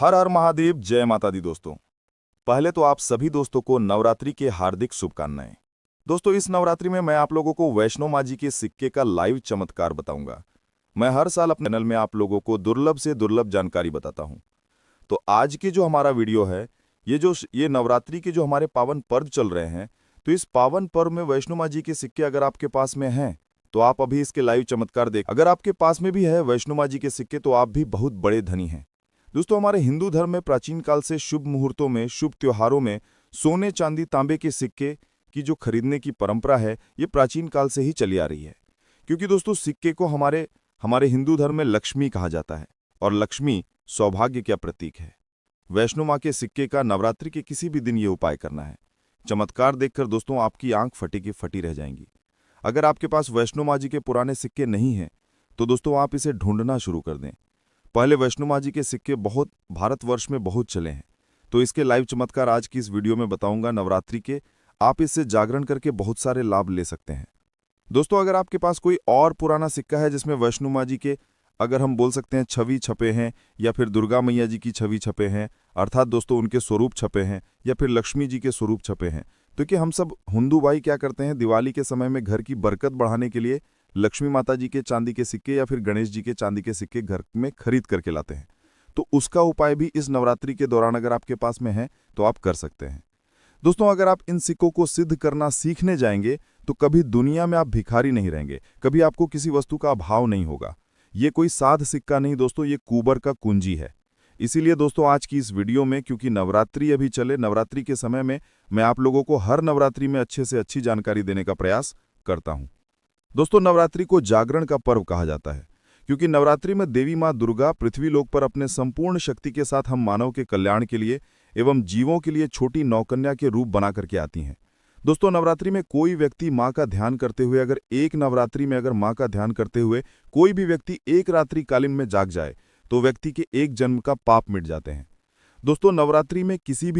हर हर महादेव, जय माता दी दोस्तों। पहले तो आप सभी दोस्तों को नवरात्रि के हार्दिक शुभकामनाएं। दोस्तों, इस नवरात्रि में मैं आप लोगों को वैष्णो माँ जी के सिक्के का लाइव चमत्कार बताऊंगा। मैं हर साल अपने चैनल में आप लोगों को दुर्लभ से दुर्लभ जानकारी बताता हूं। तो आज के जो हमारा वीडियो है, ये नवरात्रि के जो हमारे पावन पर्व चल रहे हैं, तो इस पावन पर्व में वैष्णो माँ जी के सिक्के अगर आपके पास में हैं तो आप अभी इसके लाइव चमत्कार देख। अगर आपके पास में भी है वैष्णो माँ जी के सिक्के तो आप भी बहुत बड़े धनी हैं। दोस्तों, हमारे हिंदू धर्म में प्राचीन काल से शुभ मुहूर्तों में, शुभ त्योहारों में सोने चांदी तांबे के सिक्के की जो खरीदने की परंपरा है, ये प्राचीन काल से ही चली आ रही है। क्योंकि दोस्तों, सिक्के को हमारे हिंदू धर्म में लक्ष्मी कहा जाता है और लक्ष्मी सौभाग्य का प्रतीक है। वैष्णो माँ के सिक्के का नवरात्रि के किसी भी दिन ये उपाय करना है। चमत्कार देखकर दोस्तों आपकी आंख फटी की फटी रह जाएंगी। अगर आपके पास वैष्णो माँ जी के पुराने सिक्के नहीं हैं तो दोस्तों आप इसे ढूंढना शुरू कर दें। पहले वैष्णो माँ जी के सिक्के भारतवर्ष में बहुत चले हैं, तो इसके लाइव चमत्कार आज की इस वीडियो में बताऊंगा नवरात्रि के। आप इससे जागरण करके बहुत सारे लाभ ले सकते हैं। दोस्तों, अगर आपके पास कोई और पुराना सिक्का है जिसमें वैष्णो माँ जी के, अगर हम बोल सकते हैं, छवि छपे हैं या फिर दुर्गा मैया जी की छवि छपे हैं, अर्थात दोस्तों उनके स्वरूप छपे हैं, या फिर लक्ष्मी जी के स्वरूप छपे हैं, तो कि हम सब हिंदू भाई क्या करते हैं, दिवाली के समय में घर की बरकत बढ़ाने के लिए लक्ष्मी माता जी के चांदी के सिक्के या फिर गणेश जी के चांदी के सिक्के घर में खरीद करके लाते हैं। तो उसका उपाय भी इस नवरात्रि के दौरान अगर आपके पास में है तो आप कर सकते हैं। दोस्तों, अगर आप इन सिक्कों को सिद्ध करना सीखने जाएंगे तो कभी दुनिया में आप भिखारी नहीं रहेंगे, कभी आपको किसी वस्तु का अभाव नहीं होगा। ये कोई साध सिक्का नहीं दोस्तों, ये कुबर का कुंजी है। इसीलिए दोस्तों आज की इस वीडियो में, क्योंकि नवरात्रि अभी चले, नवरात्रि के समय में मैं आप लोगों को हर नवरात्रि में अच्छे से अच्छी जानकारी देने का प्रयास करता हूं। दोस्तों, नवरात्रि को जागरण का पर्व कहा जाता है, क्योंकि नवरात्रि में देवी मां दुर्गा पृथ्वी लोक पर अपने संपूर्ण शक्ति के साथ हम मानव के कल्याण के लिए एवं जीवों के लिए छोटी नौकन्या के रूप बना करके आती हैं। दोस्तों, नवरात्रि में कोई व्यक्ति मां का ध्यान करते हुए, अगर मां का ध्यान करते हुए कोई भी व्यक्ति एक रात्रि कालीन में जाग जाए तो व्यक्ति के एक जन्म का पाप मिट जाते हैं। दोस्तों, नवरात्रि में किसी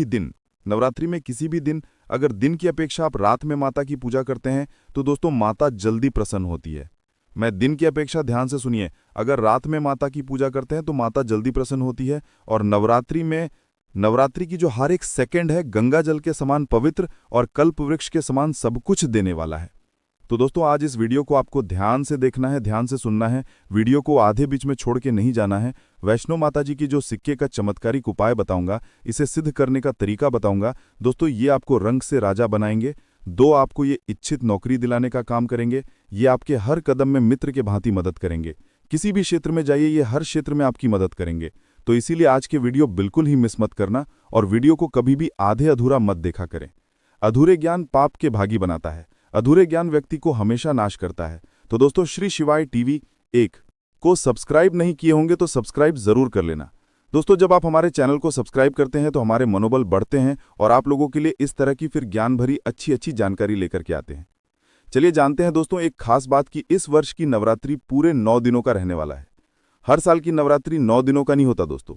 भी दिन अगर दिन की अपेक्षा आप रात में माता की पूजा करते हैं तो दोस्तों माता जल्दी प्रसन्न होती है। मैं दिन की अपेक्षा, ध्यान से सुनिए, अगर रात में माता की पूजा करते हैं तो माता जल्दी प्रसन्न होती है। और नवरात्रि की जो हर एक सेकंड है गंगा जल के समान पवित्र और कल्प वृक्ष के समान सब कुछ देने वाला है। तो दोस्तों आज इस वीडियो को आपको ध्यान से देखना है, ध्यान से सुनना है, वीडियो को आधे बीच में छोड़ के नहीं जाना है। वैष्णो माता जी की जो सिक्के का चमत्कारिक उपाय बताऊंगा, इसे सिद्ध करने का तरीका बताऊंगा। दोस्तों, ये आपको रंग से राजा बनाएंगे, आपको ये इच्छित नौकरी दिलाने का काम करेंगे, ये आपके हर कदम में मित्र के भांति मदद करेंगे। किसी भी क्षेत्र में जाइए, ये हर क्षेत्र में आपकी मदद करेंगे। तो इसीलिए आज के वीडियो बिल्कुल ही मिस मत करना और वीडियो को कभी भी आधे अधूरा मत देखा करें। अधूरे ज्ञान पाप के भागी बनाता है, अधूरे ज्ञान व्यक्ति को हमेशा नाश करता है। तो दोस्तों, श्री शिवाय टीवी 1 को सब्सक्राइब नहीं किए होंगे तो सब्सक्राइब जरूर कर लेना। दोस्तों, जब आप हमारे चैनल को सब्सक्राइब करते हैं तो हमारे मनोबल बढ़ते हैं और आप लोगों के लिए इस तरह की फिर ज्ञान भरी अच्छी जानकारी लेकर के आते हैं। चलिए जानते हैं दोस्तों एक खास बात कि इस वर्ष की नवरात्रि पूरे 9 दिनों का रहने वाला है। हर साल की नवरात्रि 9 दिनों का नहीं होता दोस्तों।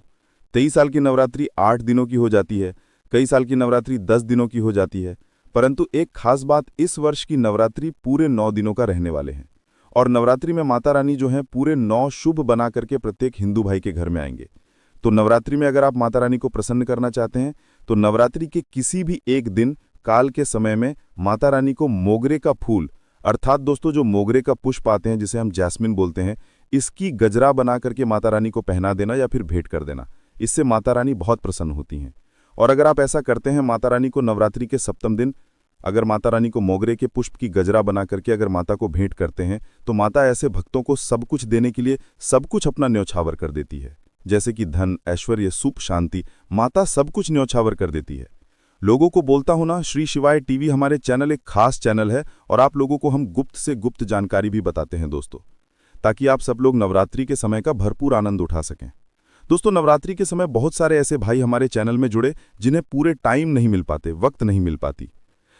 23 साल की नवरात्रि 8 दिनों की हो जाती है, कई साल की नवरात्रि 10 दिनों की हो जाती है, परंतु एक खास बात, इस वर्ष की नवरात्रि पूरे 9 दिनों का रहने वाले हैं। और नवरात्रि में माता रानी जो है पूरे 9 शुभ बना करके प्रत्येक हिंदू भाई के घर में आएंगे। तो नवरात्रि में अगर आप माता रानी को प्रसन्न करना चाहते हैं तो नवरात्रि के किसी भी एक दिन काल के समय में माता रानी को मोगरे का फूल, अर्थात दोस्तों जो मोगरे का पुष्प आते हैं जिसे हम जैस्मिन बोलते हैं, इसकी गजरा बना करके माता रानी को पहना देना या फिर भेंट कर देना। इससे माता रानी बहुत प्रसन्न होती हैं। और अगर आप ऐसा करते हैं, माता रानी को नवरात्रि के सप्तम दिन अगर माता रानी को मोगरे के पुष्प की गजरा बना करके अगर माता को भेंट करते हैं तो माता ऐसे भक्तों को सब कुछ देने के लिए सब कुछ अपना न्यौछावर कर देती है। जैसे कि धन, ऐश्वर्य, सुख, शांति, माता सब कुछ न्यौछावर कर देती है। लोगों को बोलता हूं ना, श्री शिवाय टीवी हमारे चैनल एक खास चैनल है और आप लोगों को हम गुप्त से गुप्त जानकारी भी बताते हैं दोस्तों, ताकि आप सब लोग नवरात्रि के समय का भरपूर आनंद उठा सकें। दोस्तों, नवरात्रि के समय बहुत सारे ऐसे भाई हमारे चैनल में जुड़े जिन्हें पूरे टाइम नहीं मिल पाते, वक्त नहीं मिल पाती,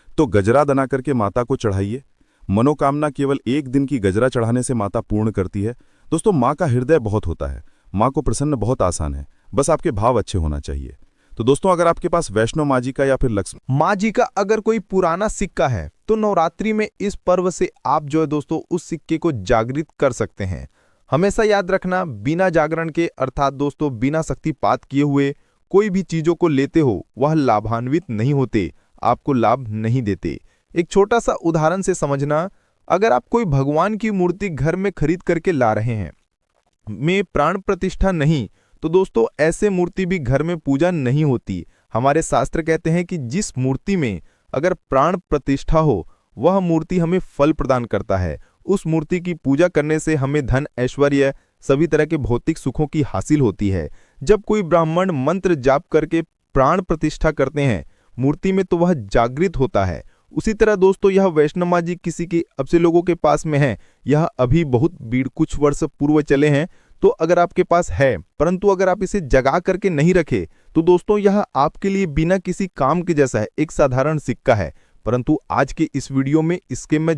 तो गजरा बना करके माता को चढ़ाइए। मनोकामना केवल एक दिन की गजरा चढ़ाने से माता पूर्ण करती है। दोस्तों, माँ का हृदय बहुत होता है, माँ को प्रसन्न बहुत आसान है, बस आपके भाव अच्छे होना चाहिए। तो दोस्तों, अगर आपके पास वैष्णो माँ जी का या फिर लक्ष्मी माँ जी का अगर कोई पुराना सिक्का है तो नवरात्रि में इस पर्व से आप जो है दोस्तों उस सिक्के को जागृत कर सकते हैं। हमेशा याद रखना, बिना जागरण के अर्थात दोस्तों बिना शक्तिपात किए हुए कोई भी चीजों को लेते हो वह लाभान्वित नहीं होते, आपको लाभ नहीं देते। एक छोटा सा उदाहरण से समझना, अगर आप कोई भगवान की मूर्ति घर में खरीद करके ला रहे हैं, में प्राण प्रतिष्ठा नहीं, तो दोस्तों ऐसे मूर्ति भी घर में पूजा नहीं होती। हमारे शास्त्र कहते हैं कि जिस मूर्ति में अगर प्राण प्रतिष्ठा हो वह मूर्ति हमें फल प्रदान करता है। उस मूर्ति की पूजा करने से हमें धन, ऐश्वर्य, सभी तरह के भौतिक सुखों की हासिल होती है। जब कोई ब्राह्मण मंत्र जाप करके प्राण प्रतिष्ठा करते हैं मूर्ति में तो वह जागृत होता है। उसी तरह दोस्तों यह वैष्णव माँ जी किसी की अब से लोगों के पास में है, यह अभी बहुत कुछ वर्ष पूर्व चले हैं, तो अगर आपके पास है परंतु अगर आप इसे जगा करके नहीं रखे तो दोस्तों यह आपके लिए बिना किसी काम के जैसा है, एक साधारण सिक्का है। परंतु आज के इस वीडियो में इसके मैं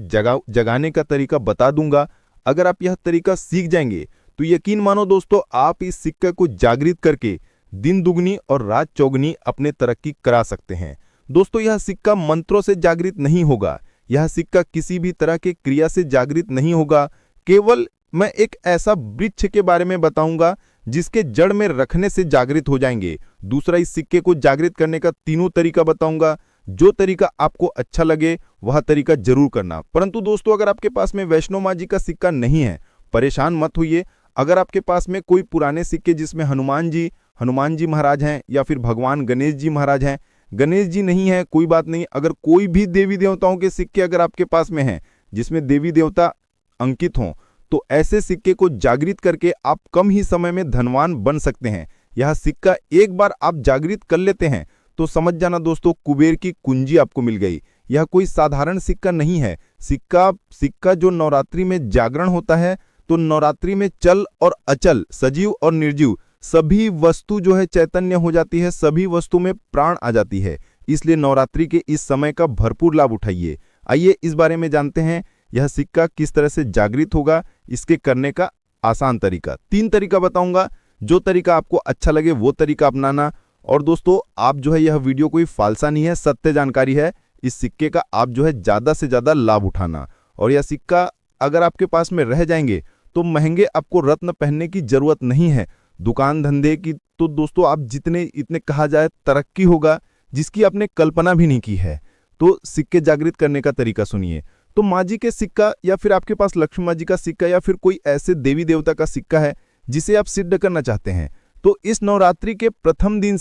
जगाने का तरीका बता दूंगा। अगर आप यह तरीका सीख जाएंगे तो यकीन मानो दोस्तों आप इस सिक्के को जागृत करके दिन दुगनी और रात चौगनी अपने तरक्की करा सकते हैं। दोस्तों यह सिक्का मंत्रों से जागृत नहीं होगा, यह सिक्का किसी भी तरह के क्रिया से जागृत नहीं होगा। केवल मैं एक ऐसा वृक्ष के बारे में बताऊंगा जिसके जड़ में रखने से जागृत हो जाएंगे। दूसरा, इस सिक्के को जागृत करने का तीनों तरीका बताऊंगा। जो तरीका आपको अच्छा लगे वह तरीका जरूर करना। परंतु दोस्तों अगर आपके पास में वैष्णो माँ जी का सिक्का नहीं है, परेशान मत होइए। अगर आपके पास में कोई पुराने सिक्के जिसमें हनुमान जी महाराज हैं या फिर भगवान गणेश जी महाराज हैं, गणेश जी नहीं है कोई बात नहीं, अगर कोई भी देवी देवताओं के सिक्के अगर आपके पास में हैं जिसमें देवी देवता अंकित हों, तो ऐसे सिक्के को जागृत करके आप कम ही समय में धनवान बन सकते हैं। यह सिक्का एक बार आप जागृत कर लेते हैं तो समझ जाना दोस्तों कुबेर की कुंजी आपको मिल गई। यह कोई साधारण सिक्का नहीं है। सिक्का जो नवरात्रि में जागरण होता है तो नवरात्रि में चल और अचल, सजीव और निर्जीव सभी वस्तु जो है चैतन्य हो जाती है, सभी वस्तु में प्राण आ जाती है। इसलिए नवरात्रि के इस समय का भरपूर लाभ उठाइए। आइए इस बारे में जानते हैं यह सिक्का किस तरह से जागृत होगा, इसके करने का आसान तरीका। 3 तरीका बताऊंगा, जो तरीका आपको अच्छा लगे वो तरीका अपनाना। और दोस्तों आप जो है यह वीडियो कोई फालसा नहीं है, सत्य जानकारी है। इस सिक्के का आप जो है ज्यादा से ज्यादा लाभ उठाना। और यह सिक्का अगर आपके पास में रह जाएंगे तो महंगे आपको रत्न पहनने की जरूरत नहीं है। दुकान धंधे की तो दोस्तों आप इतने कहा जाए तरक्की होगा जिसकी आपने कल्पना भी नहीं की है। तो सिक्के जागृत करने का तरीका सुनिए। तो माँ जी के सिक्का या फिर आपके पास लक्ष्मी माँ जी का सिक्का या फिर कोई ऐसे देवी देवता का सिक्का है जिसे आप सिद्ध करना चाहते हैं, तो इस नवरात्रि के प्रथम दिन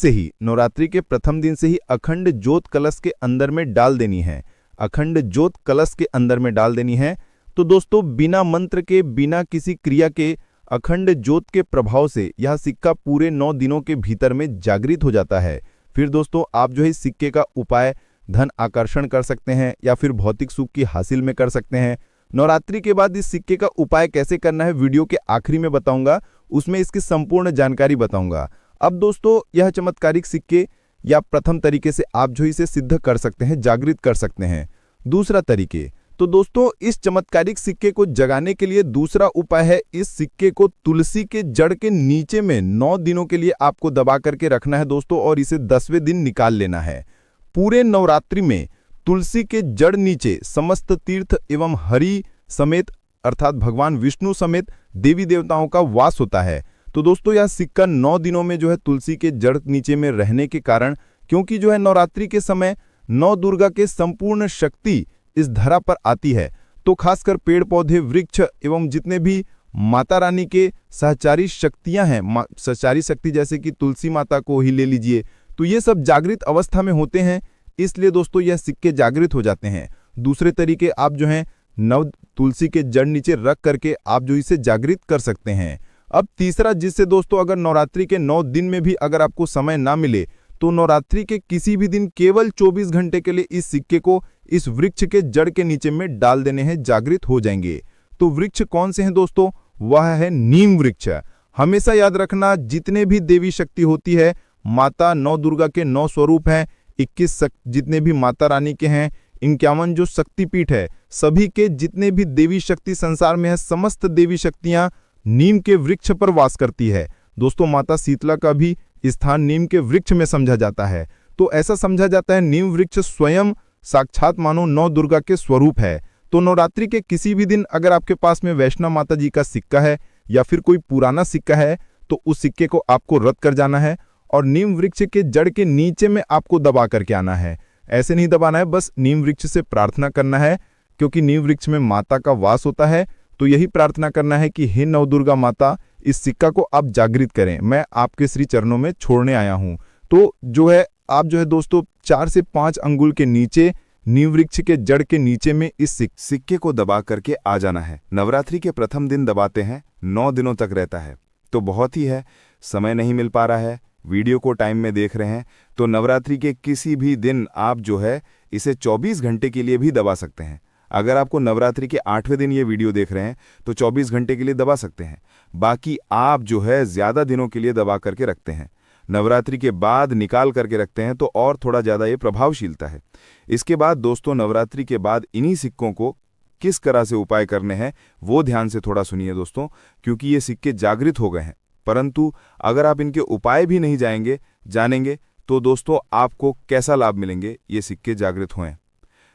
से ही अखंड ज्योत कलश के अंदर में डाल देनी है। अखंड ज्योत कलश के अंदर में डाल देनी है। तो दोस्तों बिना मंत्र के, बिना किसी क्रिया के, अखंड ज्योत के प्रभाव से यह सिक्का पूरे 9 दिनों के भीतर में जागृत हो जाता है। फिर दोस्तों आप जो है इस सिक्के का उपाय धन आकर्षण कर सकते हैं या फिर भौतिक सुख की हासिल में कर सकते हैं। नवरात्रि के बाद इस सिक्के का उपाय कैसे करना है वीडियो के आखिरी में बताऊंगा, उसमें इसकी संपूर्ण जानकारी बताऊंगा। अब दोस्तों यह चमत्कारिक सिक्के या प्रथम तरीके से आप जो इसे सिद्ध कर सकते हैं, जागृत कर सकते हैं। दूसरा तरीके, तो दोस्तों इस चमत्कारिक सिक्के को जगाने के लिए दूसरा उपाय है, इस सिक्के को तुलसी के जड़ के नीचे में 9 दिनों के लिए आपको दबा करके रखना है दोस्तों, और इसे 10वें दिन निकाल लेना है। पूरे नवरात्रि में तुलसी के जड़ नीचे समस्त तीर्थ एवं हरि समेत अर्थात भगवान विष्णु समेत देवी देवताओं का वास होता है। तो दोस्तों यह सिक्का 9 दिनों में जो है तुलसी के जड़ नीचे में रहने के कारण, क्योंकि जो है नवरात्रि के समय 9 दुर्गा के संपूर्ण शक्ति इस धरा पर आती है, तो खासकर पेड़ पौधे, वृक्ष एवं जितने भी माता रानी के सहचारी शक्तियां हैं, सहचारी शक्ति जैसे कि तुलसी माता को ही ले लीजिए, तो ये सब जागृत अवस्था में होते हैं। इसलिए दोस्तों यह सिक्के जागृत हो जाते हैं। दूसरे तरीके आप जो हैं नव तुलसी के जड़ नीचे रख करके आप जो इसे जागृत कर सकते हैं। अब तीसरा, जिससे दोस्तों अगर नवरात्रि के 9 दिन में भी अगर आपको समय ना मिले तो नवरात्रि के किसी भी दिन केवल 24 घंटे के लिए इस सिक्के को इस वृक्ष के जड़ के नीचे में डाल देने हैं, जागृत हो जाएंगे। तो वृक्ष कौन से हैं दोस्तों? वह है नीम वृक्ष। हमेशा याद रखना जितने भी देवी शक्ति होती है, माता 9 दुर्गा के 9 स्वरूप हैं, 21 जितने भी माता रानी के हैं, 51 जो शक्तिपीठ है, सभी के जितने भी देवी शक्ति संसार में है, समस्त देवी शक्तियां नीम के वृक्ष पर वास करती है। दोस्तों माता शीतला का भी स्थान नीम के वृक्ष में समझा जाता है। तो ऐसा समझा जाता है नीम वृक्ष स्वयं साक्षात मानो 9 दुर्गा के स्वरूप है। तो नवरात्रि के किसी भी दिन अगर आपके पास में वैष्णव माता जी का सिक्का है या फिर कोई पुराना सिक्का है तो उस सिक्के को आपको रद्द कर जाना है और नीम वृक्ष के जड़ के नीचे में आपको दबा करके आना है। ऐसे नहीं दबाना है, बस नीम वृक्ष से प्रार्थना करना है, क्योंकि नीम वृक्ष में माता का वास होता है। तो यही प्रार्थना करना है कि हे नवदुर्गा माता, इस सिक्का को आप जागृत करें, मैं आपके श्री चरणों में छोड़ने आया हूं। तो जो है आप जो है दोस्तों 4 से 5 अंगुल के नीचे नीम वृक्ष के जड़ के नीचे में इस सिक्के को दबा करके आ जाना है। नवरात्रि के प्रथम दिन दबाते हैं, 9 दिनों तक रहता है। तो बहुत ही है, समय नहीं मिल पा रहा है, वीडियो को टाइम में देख रहे हैं, तो नवरात्रि के किसी भी दिन आप जो है इसे 24 घंटे के लिए भी दबा सकते हैं। अगर आपको नवरात्रि के 8वें दिन ये वीडियो देख रहे हैं तो 24 घंटे के लिए दबा सकते हैं। बाकी आप जो है ज़्यादा दिनों के लिए दबा करके रखते हैं, नवरात्रि के बाद निकाल करके रखते हैं, तो और थोड़ा ज़्यादा ये प्रभावशीलता है। इसके बाद दोस्तों नवरात्रि के बाद इन्हीं सिक्कों को किस तरह से उपाय करने हैं वो ध्यान से थोड़ा सुनिए दोस्तों, क्योंकि ये सिक्के जागृत हो गए हैं। परंतु अगर आप इनके उपाय भी नहीं जानेंगे तो दोस्तों आपको कैसा लाभ मिलेंगे ये सिक्के जागृत हुए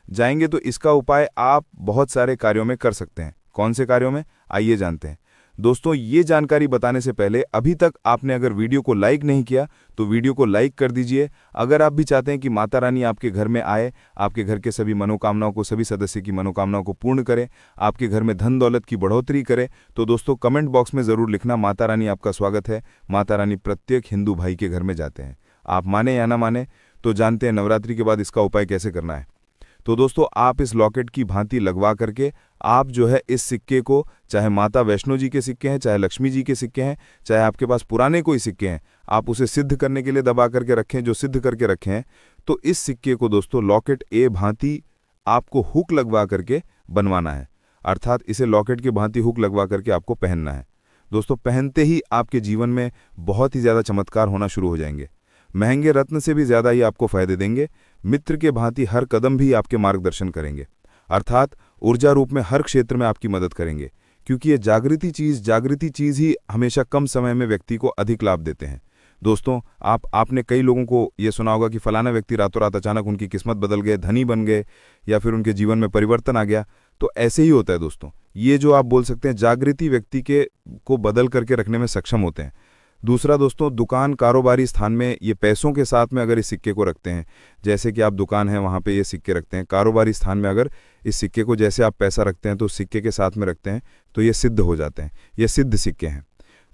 जाएंगे। तो इसका उपाय आप बहुत सारे कार्यों में कर सकते हैं। कौन से कार्यों में, आइए जानते हैं। दोस्तों ये जानकारी बताने से पहले अभी तक आपने अगर वीडियो को लाइक नहीं किया तो वीडियो को लाइक कर दीजिए। अगर आप भी चाहते हैं कि माता रानी आपके घर में आए, आपके घर के सभी मनोकामनाओं को, सभी सदस्य की मनोकामनाओं को पूर्ण करें, आपके घर में धन दौलत की बढ़ोतरी करे, तो दोस्तों कमेंट बॉक्स में ज़रूर लिखना माता रानी आपका स्वागत है। माता रानी प्रत्येक हिंदू भाई के घर में जाते हैं। आप माने या ना माने, तो जानते हैं नवरात्रि के बाद इसका उपाय कैसे करना है। तो दोस्तों आप इस लॉकेट की भांति लगवा करके आप जो है इस सिक्के को, चाहे माता वैष्णो जी के सिक्के हैं, चाहे लक्ष्मी जी के सिक्के हैं, चाहे आपके पास पुराने कोई सिक्के हैं, आप उसे सिद्ध करने के लिए दबा करके रखें, जो सिद्ध करके रखे हैं। तो इस सिक्के को दोस्तों लॉकेट ए भांति आपको हुक लगवा करके बनवाना है, अर्थात इसे लॉकेट की भांति हुक लगवा करके आपको पहनना है। दोस्तों पहनते ही आपके जीवन में बहुत ही ज़्यादा चमत्कार होना शुरू हो जाएंगे। महंगे रत्न से भी ज़्यादा ही आपको फायदे देंगे। मित्र के भांति हर कदम भी आपके मार्गदर्शन करेंगे, अर्थात ऊर्जा रूप में हर क्षेत्र में आपकी मदद करेंगे, क्योंकि ये जागृति चीज़ ही हमेशा कम समय में व्यक्ति को अधिक लाभ देते हैं। दोस्तों आपने कई लोगों को ये सुना होगा कि फलाना व्यक्ति रातों रात अचानक उनकी किस्मत बदल गए, धनी बन गए, या फिर उनके जीवन में परिवर्तन आ गया। तो ऐसे ही होता है दोस्तों, ये जो आप बोल सकते हैं जागृति व्यक्ति को बदल करके रखने में सक्षम होते हैं। दूसरा दोस्तों, दुकान कारोबारी स्थान में ये पैसों के साथ में अगर इस सिक्के को रखते हैं, जैसे कि आप दुकान है वहाँ पे ये सिक्के रखते हैं, कारोबारी स्थान में अगर इस सिक्के को जैसे आप पैसा रखते हैं तो उस सिक्के के साथ में रखते हैं, तो ये सिद्ध हो जाते हैं। ये सिद्ध सिक्के हैं।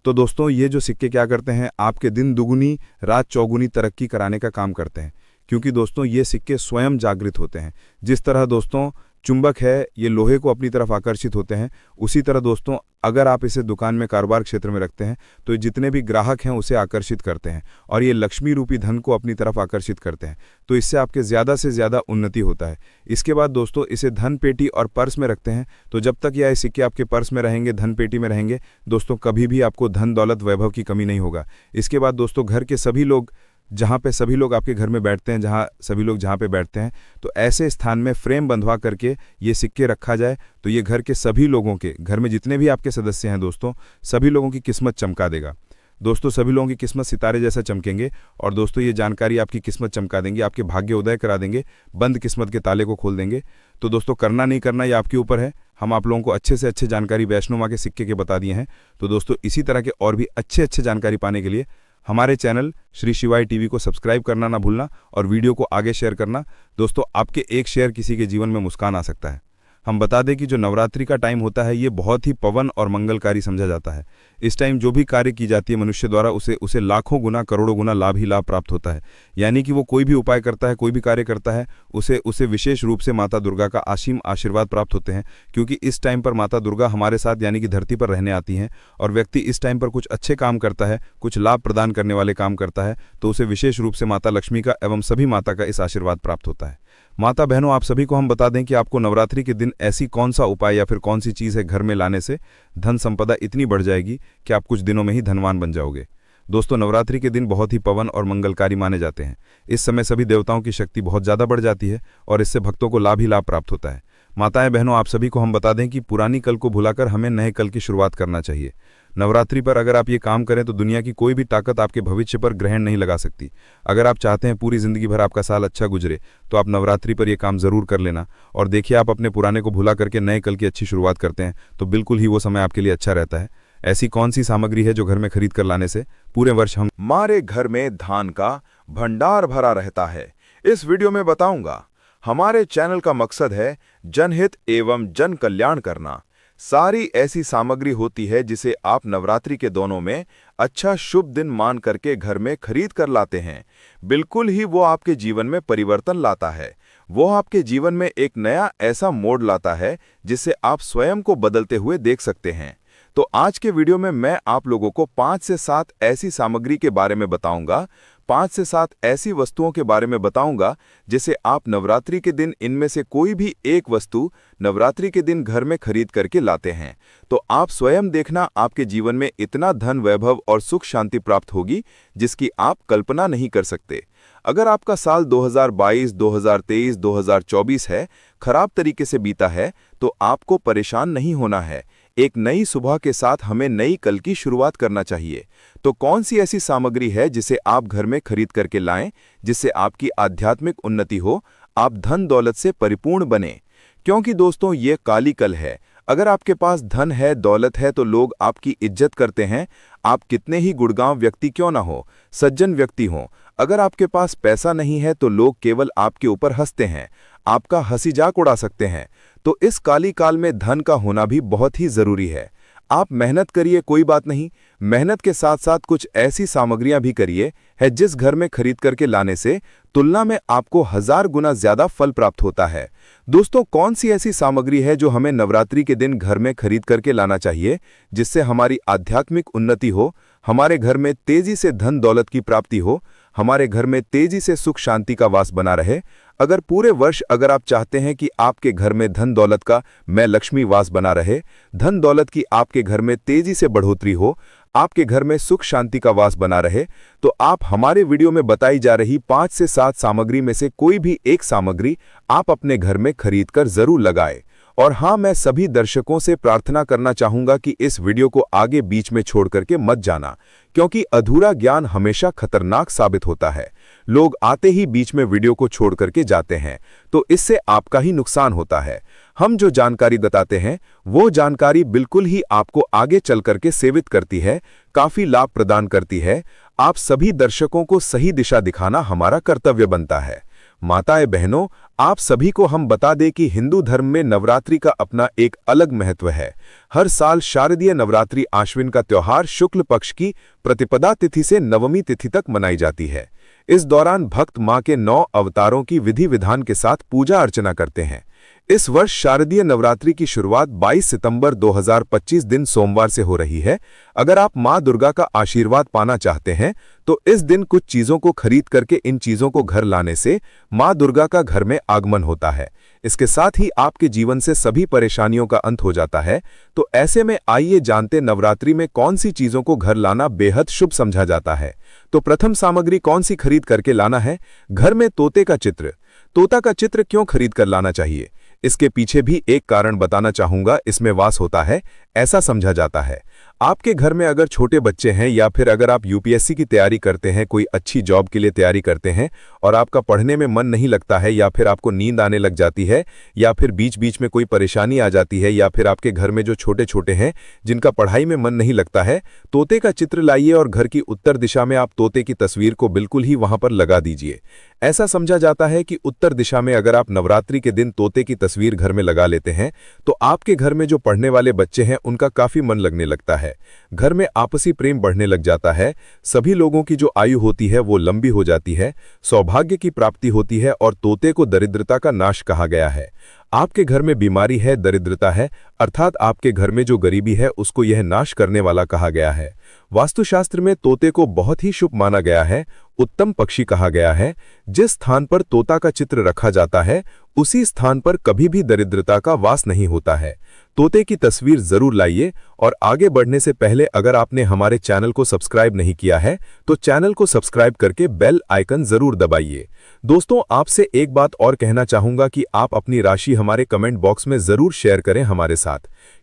तो दोस्तों ये जो सिक्के क्या करते हैं, आपके दिन दुगुनी रात चौगुनी तरक्की कराने का काम करते हैं, क्योंकि दोस्तों ये सिक्के स्वयं जागृत होते हैं। जिस तरह दोस्तों चुंबक है ये लोहे को अपनी तरफ आकर्षित होते हैं, उसी तरह दोस्तों अगर आप इसे दुकान में कारोबार क्षेत्र में रखते हैं तो जितने भी ग्राहक हैं उसे आकर्षित करते हैं, और ये लक्ष्मी रूपी धन को अपनी तरफ आकर्षित करते हैं। तो इससे आपके ज़्यादा से ज़्यादा उन्नति होता है। इसके बाद दोस्तों इसे धन पेटी और पर्स में रखते हैं, तो जब तक यह सिक्के आपके पर्स में रहेंगे, धन पेटी में रहेंगे, दोस्तों कभी भी आपको धन दौलत वैभव की कमी नहीं होगा। इसके बाद दोस्तों घर के सभी लोग, जहाँ पे सभी लोग आपके घर में बैठते हैं, जहाँ पे बैठते हैं, तो ऐसे स्थान में फ्रेम बंधवा करके ये सिक्के रखा जाए, तो ये घर के सभी लोगों के, घर में जितने भी आपके सदस्य हैं दोस्तों, सभी लोगों की किस्मत चमका देगा। दोस्तों सभी लोगों की किस्मत सितारे जैसा चमकेंगे, और दोस्तों ये जानकारी आपकी किस्मत चमका देंगे, आपके भाग्य उदय करा देंगे, बंद किस्मत के ताले को खोल देंगे। तो दोस्तों करना नहीं करना ये आपके ऊपर है। हम आप लोगों को अच्छे से अच्छे जानकारी वैष्णो माँ के सिक्के के बता दिए हैं। तो दोस्तों इसी तरह के और भी अच्छे जानकारी पाने के लिए हमारे चैनल श्री शिवाय टीवी को सब्सक्राइब करना ना भूलना, और वीडियो को आगे शेयर करना। दोस्तों आपके एक शेयर किसी के जीवन में मुस्कान आ सकता है। हम बता दें कि जो नवरात्रि का टाइम होता है ये बहुत ही पवन और मंगलकारी समझा जाता है। इस टाइम जो भी कार्य की जाती है मनुष्य द्वारा उसे लाखों गुना करोड़ों गुना लाभ ही लाभ प्राप्त होता है। यानी कि वो कोई भी उपाय करता है, कोई भी कार्य करता है, उसे विशेष रूप से माता दुर्गा का असीम आशीर्वाद प्राप्त होते हैं, क्योंकि इस टाइम पर माता दुर्गा हमारे साथ यानी कि धरती पर रहने आती हैं, और व्यक्ति इस टाइम पर कुछ अच्छे काम करता है, कुछ लाभ प्रदान करने वाले काम करता है, तो उसे विशेष रूप से माता लक्ष्मी का एवं सभी माता का इस आशीर्वाद प्राप्त होता है। माता बहनों आप सभी को हम बता दें कि आपको नवरात्रि के दिन ऐसी कौन सा उपाय या फिर कौन सी चीज़ है घर में लाने से धन संपदा इतनी बढ़ जाएगी कि आप कुछ दिनों में ही धनवान बन जाओगे। दोस्तों नवरात्रि के दिन बहुत ही पवन और मंगलकारी माने जाते हैं। इस समय सभी देवताओं की शक्ति बहुत ज़्यादा बढ़ जाती है, और इससे भक्तों को लाभ ही लाभ प्राप्त होता है। माताएं बहनों आप सभी को हम बता दें कि पुरानी कल को भुलाकर हमें नए कल की शुरुआत करना चाहिए। नवरात्रि पर अगर आप ये काम करें तो दुनिया की कोई भी ताकत आपके भविष्य पर ग्रहण नहीं लगा सकती। अगर आप चाहते हैं पूरी जिंदगी भर आपका साल अच्छा गुजरे तो आप नवरात्रि पर यह काम जरूर कर लेना, और देखिए आप अपने पुराने को भुला करके नए कल की अच्छी शुरुआत करते हैं तो बिल्कुल ही वो समय आपके लिए अच्छा रहता है। ऐसी कौन सी सामग्री है जो घर में खरीद कर लाने से पूरे वर्ष हम हमारे घर में धान का भंडार भरा रहता है? इस वीडियो में बताऊंगा। हमारे चैनल का मकसद है जनहित एवं जन कल्याण करना। सारी ऐसी सामग्री होती है जिसे आप नवरात्रि के दोनों में अच्छा शुभ दिन मान करके घर में खरीद कर लाते हैं। बिल्कुल ही वो आपके जीवन में परिवर्तन लाता है। वो आपके जीवन में एक नया ऐसा मोड़ लाता है जिससे आप स्वयं को बदलते हुए देख सकते हैं। तो आज के वीडियो में मैं आप लोगों को 5 से 7 ऐसी सामग्री के बारे में बताऊंगा, 5 से 7 ऐसी वस्तुओं के बारे में बताऊंगा जिसे आप नवरात्रि के दिन इनमें से कोई भी एक वस्तु नवरात्रि के दिन घर में खरीद करके लाते हैं तो आप स्वयं देखना आपके जीवन में इतना धन वैभव और सुख शांति प्राप्त होगी जिसकी आप कल्पना नहीं कर सकते। अगर आपका साल 2022, 2023, 2024 है, खराब तरीके से बीता है तो आपको परेशान नहीं होना है। एक नई सुबह के साथ हमें नई कल की शुरुआत करना चाहिए। तो कौन सी ऐसी सामग्री है जिसे आप घर में खरीद करके लाएं जिससे आपकी आध्यात्मिक उन्नति हो, आप धन दौलत से परिपूर्ण बने? क्योंकि दोस्तों ये काली कल है। अगर आपके पास धन है, दौलत है तो लोग आपकी इज्जत करते हैं। आप कितने ही गुणगांव व्यक्ति क्यों ना हो, सज्जन व्यक्ति हो, अगर आपके पास पैसा नहीं है तो लोग केवल आपके ऊपर हंसते हैं, आपका हंसी जाक उड़ा सकते हैं। तो इस काली काल में धन का होना भी बहुत ही जरूरी है। आप मेहनत करिए, कोई बात नहीं, मेहनत के साथ साथ कुछ ऐसी सामग्रियां भी करिए है जिस घर में खरीद करके लाने से तुलना में आपको 1000 गुना ज्यादा फल प्राप्त होता है। दोस्तों, कौन सी ऐसी सामग्री है जो हमें नवरात्रि के दिन घर में खरीद करके लाना चाहिए जिससे हमारी आध्यात्मिक उन्नति हो, हमारे घर में तेजी से धन दौलत की प्राप्ति हो, हमारे घर में तेजी से सुख शांति का वास बना रहे? अगर पूरे वर्ष अगर आप चाहते हैं कि आपके घर में धन दौलत का मैं लक्ष्मी वास बना रहे, धन दौलत की आपके घर में तेजी से बढ़ोतरी हो, आपके घर में सुख शांति का वास बना रहे, तो आप हमारे वीडियो में बताई जा रही 5 से 7 सामग्री में से कोई भी एक सामग्री आप अपने घर में खरीद कर जरूर लगाएं। और हाँ, मैं सभी दर्शकों से प्रार्थना करना चाहूंगा कि इस वीडियो को आगे बीच में छोड़ करके मत जाना, क्योंकि अधूरा ज्ञान हमेशा खतरनाक साबित होता है। लोग आते ही बीच में वीडियो को छोड़ करके जाते हैं तो इससे आपका ही नुकसान होता है। हम जो जानकारी बताते हैं वो जानकारी बिल्कुल ही आपको आगे चल करके सेवित करती है, काफी लाभ प्रदान करती है। आप सभी दर्शकों को सही दिशा दिखाना हमारा कर्तव्य बनता है। माताएं बहनों, आप सभी को हम बता दें कि हिंदू धर्म में नवरात्रि का अपना एक अलग महत्व है। हर साल शारदीय नवरात्रि आश्विन का त्योहार शुक्ल पक्ष की प्रतिपदा तिथि से नवमी तिथि तक मनाई जाती है। इस दौरान भक्त मां के 9 अवतारों की विधि विधान के साथ पूजा अर्चना करते हैं। इस वर्ष शारदीय नवरात्रि की शुरुआत 22 सितंबर 2025 दिन सोमवार से हो रही है। अगर आप मां दुर्गा का आशीर्वाद पाना चाहते हैं तो इस दिन कुछ चीजों को खरीद करके इन चीजों को घर लाने से मां दुर्गा का घर में आगमन होता है। इसके साथ ही आपके जीवन से सभी परेशानियों का अंत हो जाता है। तो ऐसे में आइए जानते नवरात्रि में कौन सी चीजों को घर लाना बेहद शुभ समझा जाता है। तो प्रथम सामग्री कौन सी खरीद करके लाना है? घर में तोते का चित्र। तोता का चित्र क्यों खरीद कर लाना चाहिए? इसके पीछे भी एक कारण बताना चाहूंगा। इसमें वास होता है, ऐसा समझा जाता है। आपके घर में अगर छोटे बच्चे हैं या फिर अगर आप यूपीएससी की तैयारी करते हैं, कोई अच्छी जॉब के लिए तैयारी करते हैं और आपका पढ़ने में मन नहीं लगता है या फिर आपको नींद आने लग जाती है या फिर बीच बीच में कोई परेशानी आ जाती है या फिर आपके घर में जो छोटे छोटे हैं जिनका पढ़ाई में मन नहीं लगता है, तोते का चित्र लाइए और घर की उत्तर दिशा में आप तोते की तस्वीर को बिल्कुल ही वहां पर लगा दीजिए। ऐसा समझा जाता है कि उत्तर दिशा में अगर आप नवरात्रि के दिन तोते की तस्वीर घर में लगा लेते हैं तो आपके घर में जो पढ़ने वाले बच्चे हैं उनका काफी मन लगने लगता है, घर में आपसी प्रेम बढ़ने लग जाता है, सभी लोगों की जो आयु होती है वो लंबी हो जाती है, सौभाग्य की प्राप्ति होती है और तोते को दरिद्रता का नाश कहा गया है। आपके घर में बीमारी है, दरिद्रता है, अर्थात आपके घर में जो गरीबी है उसको यह नाश करने वाला कहा गया है। वास्तुशास्त्र में तोते को बहुत ही शुभ माना गया है, उत्तम पक्षी कहा गया है। जिस स्थान पर तोता का चित्र रखा जाता है उसी स्थान पर कभी भी दरिद्रता का वास नहीं होता है। तोते की तस्वीर जरूर लाइए। और आगे बढ़ने से पहले अगर आपने हमारे चैनल को सब्सक्राइब नहीं किया है तो चैनल को सब्सक्राइब करके बेल आइकन जरूर दबाइए। दोस्तों, आपसे एक बात और कहना चाहूंगा कि आप अपनी राशि हमारे कमेंट बॉक्स में जरूर शेयर करें हमारे साथ,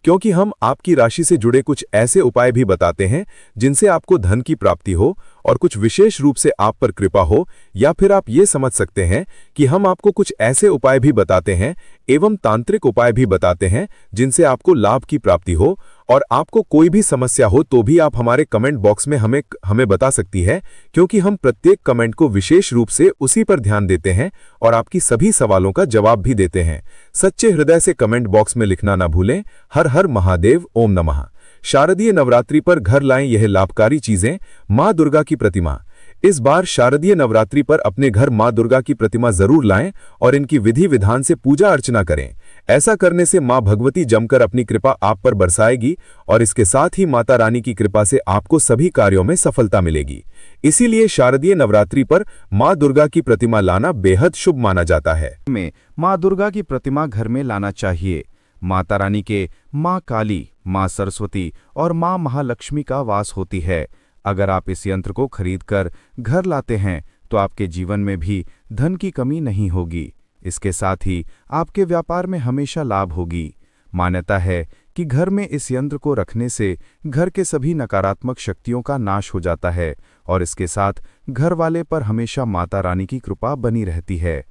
क्योंकि हम आपकी राशि से जुड़े कुछ ऐसे उपाय भी बताते हैं जिनसे आपको धन की प्राप्ति हो और कुछ विशेष रूप से आप पर कृपा हो, या फिर आप ये समझ सकते हैं कि हम आपको कुछ ऐसे उपाय भी बताते हैं एवं तांत्रिक उपाय भी बताते हैं जिनसे आपको लाभ की प्राप्ति हो और आपको कोई भी समस्या हो तो भी आप हमारे कमेंट बॉक्स में हमें बता सकती है, क्योंकि हम प्रत्येक कमेंट को विशेष रूप से उसी पर ध्यान देते हैं और आपकी सभी सवालों का जवाब भी देते हैं। सच्चे हृदय से कमेंट बॉक्स में लिखना ना भूलें। हर हर महादेव, ओम नमः। शारदीय नवरात्रि पर घर लाएं यह लाभकारी चीजें। मां दुर्गा की प्रतिमा। इस बार शारदीय नवरात्रि पर अपने घर मां दुर्गा की प्रतिमा जरूर लाएं और इनकी विधि विधान से पूजा अर्चना करें। ऐसा करने से मां भगवती जमकर अपनी कृपा आप पर बरसाएगी और इसके साथ ही माता रानी की कृपा से आपको सभी कार्यों में सफलता मिलेगी। इसीलिए शारदीय नवरात्रि पर मां दुर्गा की प्रतिमा लाना बेहद शुभ माना जाता है। में मां दुर्गा की प्रतिमा घर में लाना चाहिए। माता रानी के मां काली, मां सरस्वती और मां महालक्ष्मी का वास होती है। अगर आप इस यंत्र को खरीदकर घर लाते हैं तो आपके जीवन में भी धन की कमी नहीं होगी। इसके साथ ही आपके व्यापार में हमेशा लाभ होगी। मान्यता है कि घर में इस यंत्र को रखने से घर के सभी नकारात्मक शक्तियों का नाश हो जाता है और इसके साथ घर वाले पर हमेशा माता रानी की कृपा बनी रहती है।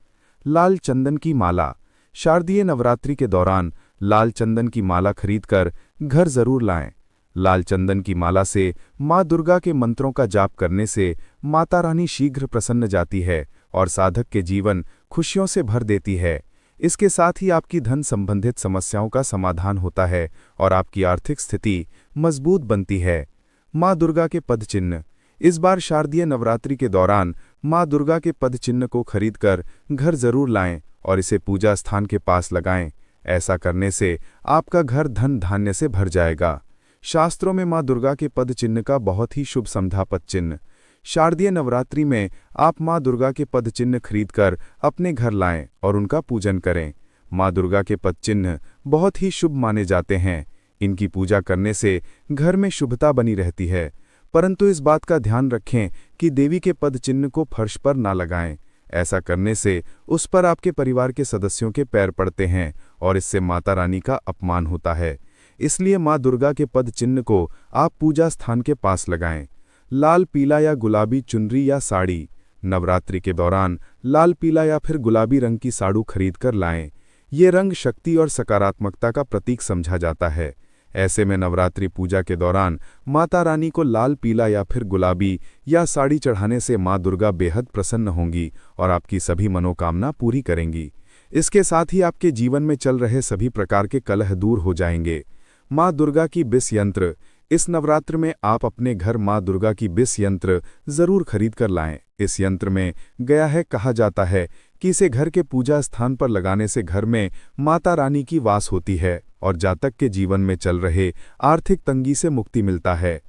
लाल चंदन की माला। शारदीय नवरात्रि के दौरान लाल चंदन की माला खरीदकर घर जरूर लाएं। लाल चंदन की माला से मां दुर्गा के मंत्रों का जाप करने से माता रानी शीघ्र प्रसन्न जाती है और साधक के जीवन खुशियों से भर देती है। इसके साथ ही आपकी धन संबंधित समस्याओं का समाधान होता है और आपकी आर्थिक स्थिति मजबूत बनती है। मां दुर्गा के पद चिन्ह। इस बार शारदीय नवरात्रि के दौरान मां दुर्गा के पद चिन्ह को खरीदकर घर जरूर लाएं और इसे पूजा स्थान के पास लगाएं। ऐसा करने से आपका घर धन धान्य से भर जाएगा। शास्त्रों में मां दुर्गा के पद चिन्ह का बहुत ही शुभ समझा पद चिन्ह। शारदीय नवरात्रि में आप मां दुर्गा के पद चिन्ह खरीदकर अपने घर लाएं और उनका पूजन करें। मां दुर्गा के पद चिन्ह बहुत ही शुभ माने जाते हैं। इनकी पूजा करने से घर में शुभता बनी रहती है, परंतु इस बात का ध्यान रखें कि देवी के पद चिन्ह को फर्श पर ना लगाएं। ऐसा करने से उस पर आपके परिवार के सदस्यों के पैर पड़ते हैं और इससे माता रानी का अपमान होता है। इसलिए मां दुर्गा के पद चिन्ह को आप पूजा स्थान के पास लगाएं। लाल, पीला या गुलाबी चुनरी या साड़ी। नवरात्रि के दौरान लाल, पीला या फिर गुलाबी रंग की साड़ी खरीदकर लाएं। ये रंग शक्ति और सकारात्मकता का प्रतीक समझा जाता है। ऐसे में नवरात्रि पूजा के दौरान माता रानी को लाल, पीला या फिर गुलाबी या साड़ी चढ़ाने से मां दुर्गा बेहद प्रसन्न होंगी और आपकी सभी मनोकामना पूरी करेंगी। इसके साथ ही आपके जीवन में चल रहे सभी प्रकार के कलह दूर हो जाएंगे। मां दुर्गा की बिस यंत्र। इस नवरात्र में आप अपने घर मां दुर्गा की बिस यंत्र जरूर खरीद कर लाएं। इस यंत्र में गया है कहा जाता है कि इसे घर के पूजा स्थान पर लगाने से घर में माता रानी की वास होती है और जातक के जीवन में चल रहे आर्थिक तंगी से मुक्ति मिलता है।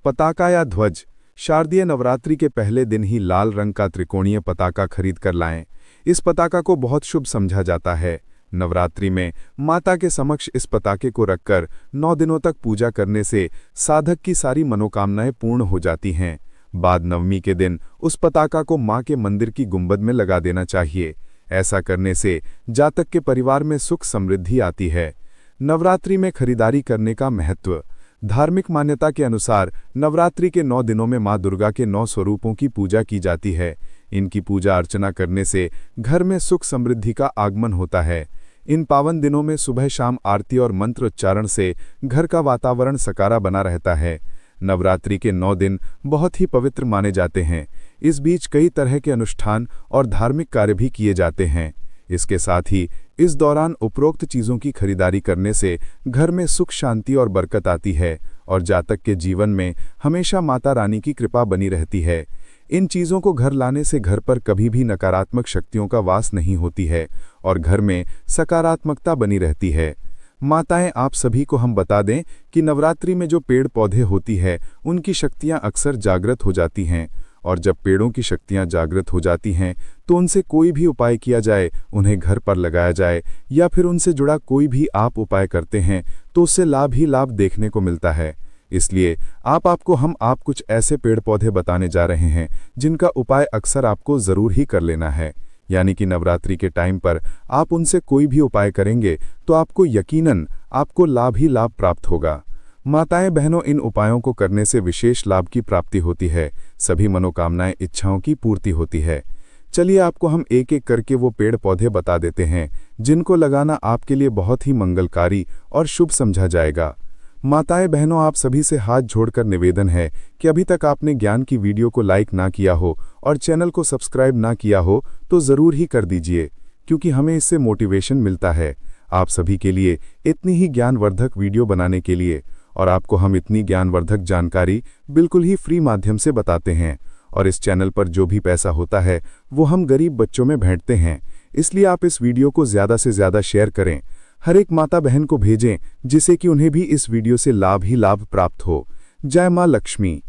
पताका या ध्वज। शारदीय नवरात्रि के पहले दिन ही लाल रंग का त्रिकोणीय पताका खरीद कर लाएं। इस पताका को बहुत शुभ समझा जाता है। नवरात्रि में माता के समक्ष इस पताके को रखकर 9 दिनों तक पूजा करने से साधक की सारी मनोकामनाएं पूर्ण हो जाती हैं। बाद नवमी के दिन उस पताका को मां के मंदिर की गुंबद में लगा देना चाहिए। ऐसा करने से जातक के परिवार में सुख समृद्धि आती है। नवरात्रि में खरीदारी करने का महत्व। धार्मिक मान्यता के अनुसार नवरात्रि के 9 दिनों में मां दुर्गा के 9 स्वरूपों की पूजा की जाती है। इनकी पूजा अर्चना करने से घर में सुख समृद्धि का आगमन होता है। इन पावन दिनों में सुबह शाम आरती और मंत्र उच्चारण से घर का वातावरण सकारा बना रहता है। नवरात्रि के 9 दिन बहुत ही पवित्र माने जाते हैं। इस बीच कई तरह के अनुष्ठान और धार्मिक कार्य भी किए जाते हैं। इसके साथ ही इस दौरान उपरोक्त चीज़ों की खरीदारी करने से घर में सुख, शांति और बरकत आती है और जातक के जीवन में हमेशा माता रानी की कृपा बनी रहती है। इन चीज़ों को घर लाने से घर पर कभी भी नकारात्मक शक्तियों का वास नहीं होती है और घर में सकारात्मकता बनी रहती है। माताएं, आप सभी को हम बता दें कि नवरात्रि में जो पेड़ पौधे होती है उनकी शक्तियां अक्सर जागृत हो जाती हैं और जब पेड़ों की शक्तियां जागृत हो जाती हैं तो उनसे कोई भी उपाय किया जाए, उन्हें घर पर लगाया जाए या फिर उनसे जुड़ा कोई भी आप उपाय करते हैं तो उससे लाभ ही लाभ देखने को मिलता है। इसलिए हम कुछ ऐसे पेड़ पौधे बताने जा रहे हैं जिनका उपाय अक्सर आपको ज़रूर ही कर लेना है। यानी कि नवरात्रि के टाइम पर आप उनसे कोई भी उपाय करेंगे तो आपको यकीनन आपको लाभ ही लाभ प्राप्त होगा। माताएं बहनों, इन उपायों को करने से विशेष लाभ की प्राप्ति होती है, सभी मनोकामनाएं इच्छाओं की पूर्ति होती है। चलिए आपको हम एक एक करके वो पेड़ पौधे बता देते हैं जिनको लगाना आपके लिए बहुत ही मंगलकारी और शुभ समझा जाएगा। माताएं बहनों, आप सभी से हाथ जोड़कर निवेदन है कि अभी तक आपने ज्ञान की वीडियो को लाइक ना किया हो और चैनल को सब्सक्राइब ना किया हो तो ज़रूर ही कर दीजिए, क्योंकि हमें इससे मोटिवेशन मिलता है आप सभी के लिए इतनी ही ज्ञानवर्धक वीडियो बनाने के लिए। और आपको हम इतनी ज्ञानवर्धक जानकारी बिल्कुल ही फ्री माध्यम से बताते हैं। और इस चैनल पर जो भी पैसा होता है वो हम गरीब बच्चों में भेंटते हैं। इसलिए आप इस वीडियो को ज़्यादा से ज़्यादा शेयर करें, हर एक माता बहन को भेजें, जिससे कि उन्हें भी इस वीडियो से लाभ ही लाभ प्राप्त हो। जय माँ लक्ष्मी।